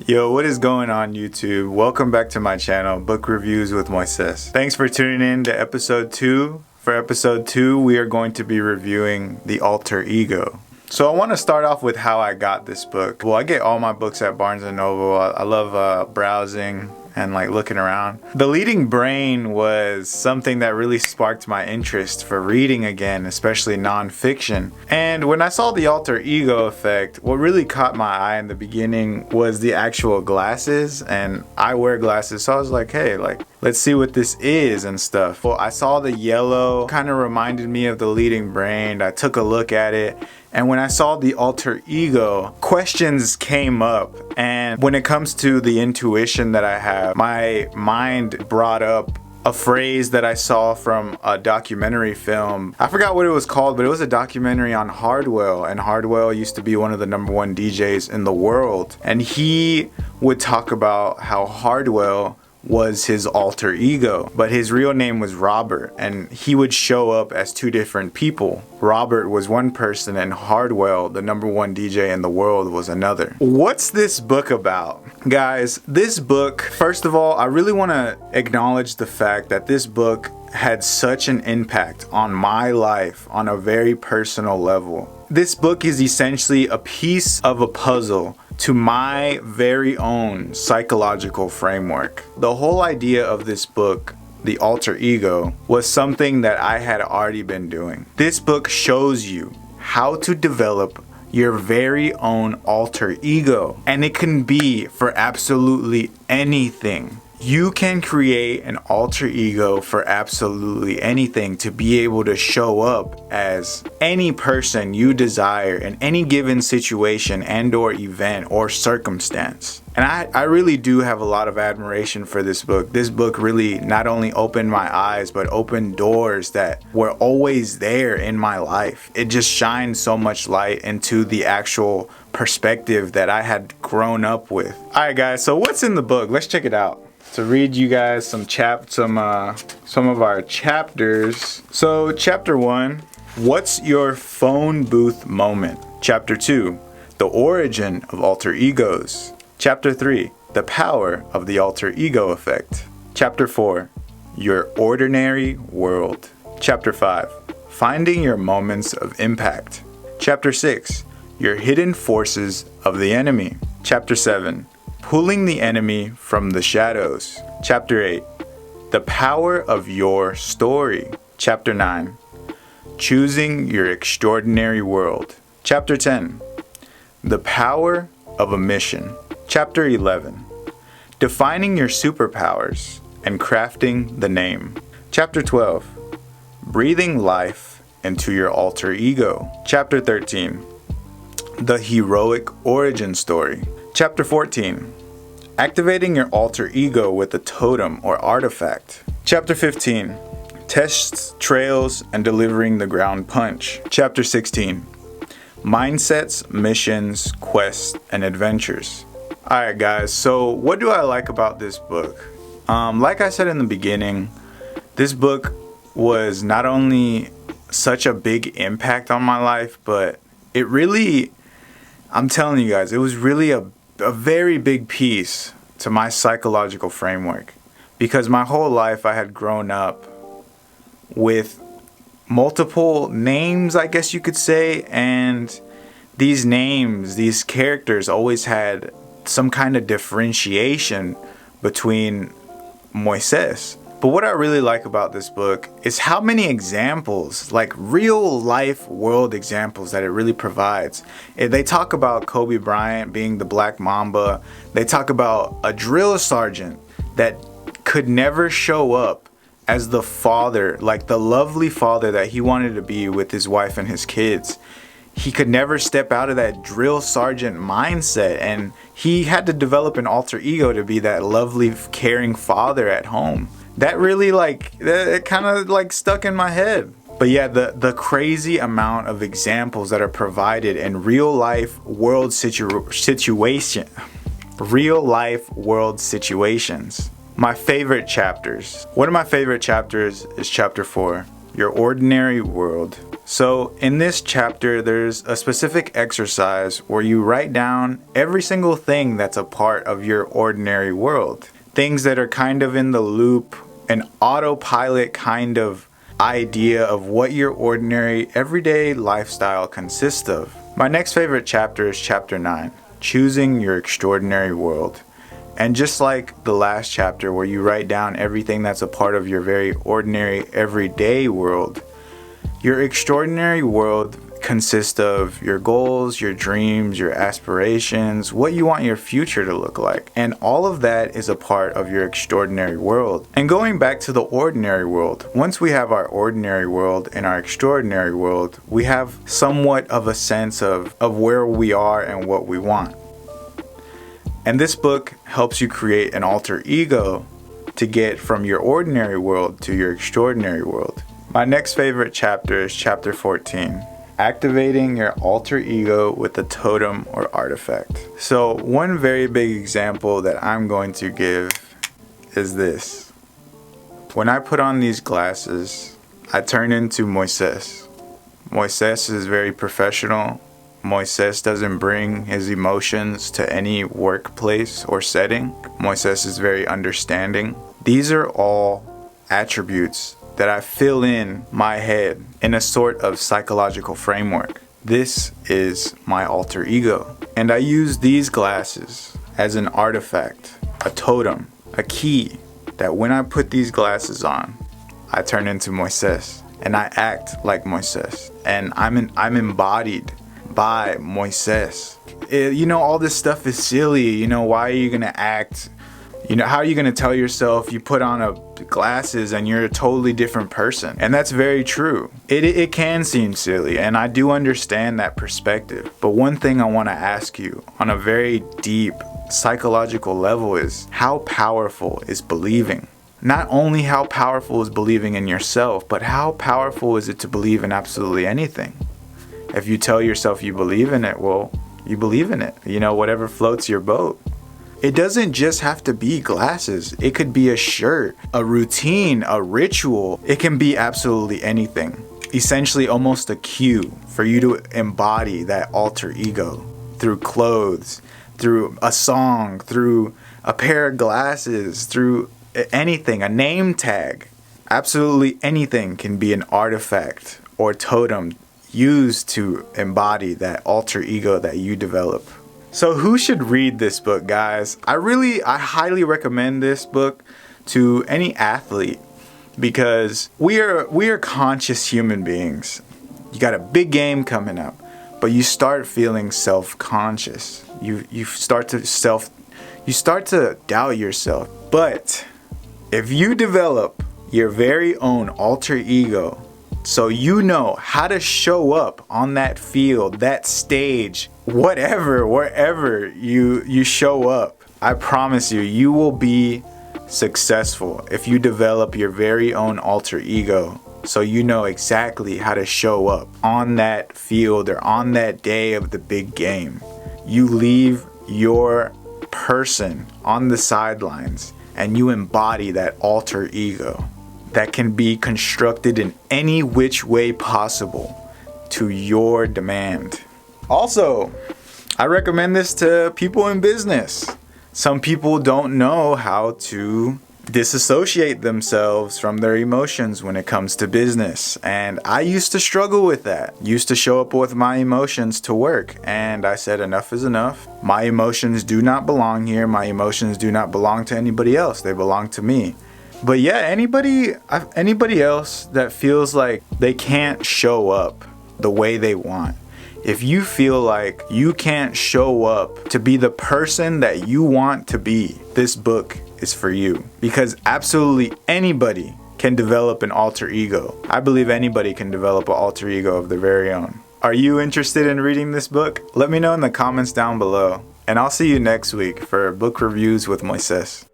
Yo, what is going on YouTube? Welcome back to my channel, Book Reviews with Moises. Thanks for tuning in to episode 2. For episode 2, we are going to be reviewing The Alter Ego. So I want to start off with how I got this book. Well, I get all my books at Barnes & Noble. I love browsing and looking around. The Leading Brain was something that really sparked my interest for reading again, especially nonfiction. And when I saw The Alter Ego Effect, what really caught my eye in the beginning was the actual glasses, and I wear glasses, so I was like, hey, let's see what this is and stuff. Well, I saw the yellow, kind of reminded me of The Leading Brain. I took a look at it, and when I saw The Alter Ego, questions came up. And when it comes to the intuition that I have, my mind brought up a phrase that I saw from a documentary film. I forgot what it was called, but it was a documentary on Hardwell. And Hardwell used to be one of the #1 DJs in the world. And he would talk about how Hardwell was his alter ego, but his real name was Robert, and he would show up as two different people. Robert was one person and Hardwell, the #1 DJ in the world, was another. What's this book about? Guys, this book, first of all, I really want to acknowledge the fact that this book had such an impact on my life on a very personal level. This book is essentially a piece of a puzzle to my very own psychological framework. The whole idea of this book, The Alter Ego, was something that I had already been doing. This book shows you how to develop your very own alter ego, and it can be for absolutely anything. You can create an alter ego for absolutely anything to be able to show up as any person you desire in any given situation and or event or circumstance. And I really do have a lot of admiration for this book. This book really not only opened my eyes, but opened doors that were always there in my life. It just shined so much light into the actual perspective that I had grown up with. Alright guys, so what's in the book? Let's check it out. To read you guys some of our chapters. So chapter 1, what's your phone booth moment? Chapter 2, the origin of alter egos. Chapter 3, the power of the alter ego effect. Chapter 4, your ordinary world. Chapter 5, finding your moments of impact. Chapter 6, your hidden forces of the enemy. Chapter 7, pulling the enemy from the shadows. Chapter 8, the power of your story. Chapter 9, choosing your extraordinary world. Chapter 10, the power of a mission. Chapter 11, defining your superpowers and crafting the name. Chapter 12, breathing life into your alter ego. Chapter 13, the heroic origin story. Chapter 14, activating your alter ego with a totem or artifact. Chapter 15, tests, trails, and delivering the ground punch. Chapter 16, mindsets, missions, quests, and adventures. Alright guys, so what do I like about this book? Like I said in the beginning, this book was not only such a big impact on my life, but it really, I'm telling you guys, it was really a very big piece to my psychological framework, because my whole life I had grown up with multiple names, I guess you could say, and these names, these characters always had some kind of differentiation between Moises. But what I really like about this book is how many examples, like real life world examples, that it really provides. They talk about Kobe Bryant being the Black Mamba. They talk about a drill sergeant that could never show up as the father, like the lovely father that he wanted to be with his wife and his kids. He could never step out of that drill sergeant mindset, and he had to develop an alter ego to be that lovely, caring father at home. That really it kind of stuck in my head. But yeah, the crazy amount of examples that are provided in real life world situations. My favorite chapters. One of my favorite chapters is chapter 4, your ordinary world. So in this chapter, there's a specific exercise where you write down every single thing that's a part of your ordinary world. Things that are kind of in the loop, an autopilot kind of idea of what your ordinary everyday lifestyle consists of. My next favorite chapter is chapter 9, Choosing Your Extraordinary World. And just like the last chapter where you write down everything that's a part of your very ordinary everyday world, your extraordinary world consists of your goals, your dreams, your aspirations, what you want your future to look like. And all of that is a part of your extraordinary world. And going back to the ordinary world, once we have our ordinary world and our extraordinary world, we have somewhat of a sense of where we are and what we want. And this book helps you create an alter ego to get from your ordinary world to your extraordinary world. My next favorite chapter is chapter 14, Activating Your Alter Ego with a Totem or Artifact. So one very big example that I'm going to give is this. When I put on these glasses, I turn into Moises. Moises is very professional. Moises doesn't bring his emotions to any workplace or setting. Moises is very understanding. These are all attributes that I fill in my head in a sort of psychological framework. This is my alter ego. And I use these glasses as an artifact, a totem, a key, that when I put these glasses on, I turn into Moises and I act like Moises. And I'm embodied by Moises. All this stuff is silly. Why are you gonna act? How are you going to tell yourself you put on glasses and you're a totally different person? And that's very true. It can seem silly, and I do understand that perspective. But one thing I want to ask you on a very deep psychological level is, how powerful is believing? Not only how powerful is believing in yourself, but how powerful is it to believe in absolutely anything? If you tell yourself you believe in it, well, you believe in it. Whatever floats your boat. It doesn't just have to be glasses. It could be a shirt, a routine, a ritual. It can be absolutely anything. Essentially almost a cue for you to embody that alter ego through clothes, through a song, through a pair of glasses, through anything, a name tag. Absolutely anything can be an artifact or totem used to embody that alter ego that you develop. So who should read this book, guys? I highly recommend this book to any athlete, because we are conscious human beings. You got a big game coming up, but you start feeling self-conscious. You start to doubt yourself. But if you develop your very own alter ego, so you know how to show up on that field, that stage, wherever you show up, I promise you will be successful if you develop your very own alter ego, so you know exactly how to show up on that field or on that day of the big game. You leave your person on the sidelines and you embody that alter ego that can be constructed in any which way possible to your demand. Also, I recommend this to people in business. Some people don't know how to disassociate themselves from their emotions when it comes to business. And I used to struggle with that. Used to show up with my emotions to work. And I said, enough is enough. My emotions do not belong here. My emotions do not belong to anybody else. They belong to me. But yeah, anybody else that feels like they can't show up the way they want, if you feel like you can't show up to be the person that you want to be, this book is for you. Because absolutely anybody can develop an alter ego. I believe anybody can develop an alter ego of their very own. Are you interested in reading this book? Let me know in the comments down below. And I'll see you next week for book reviews with Moises.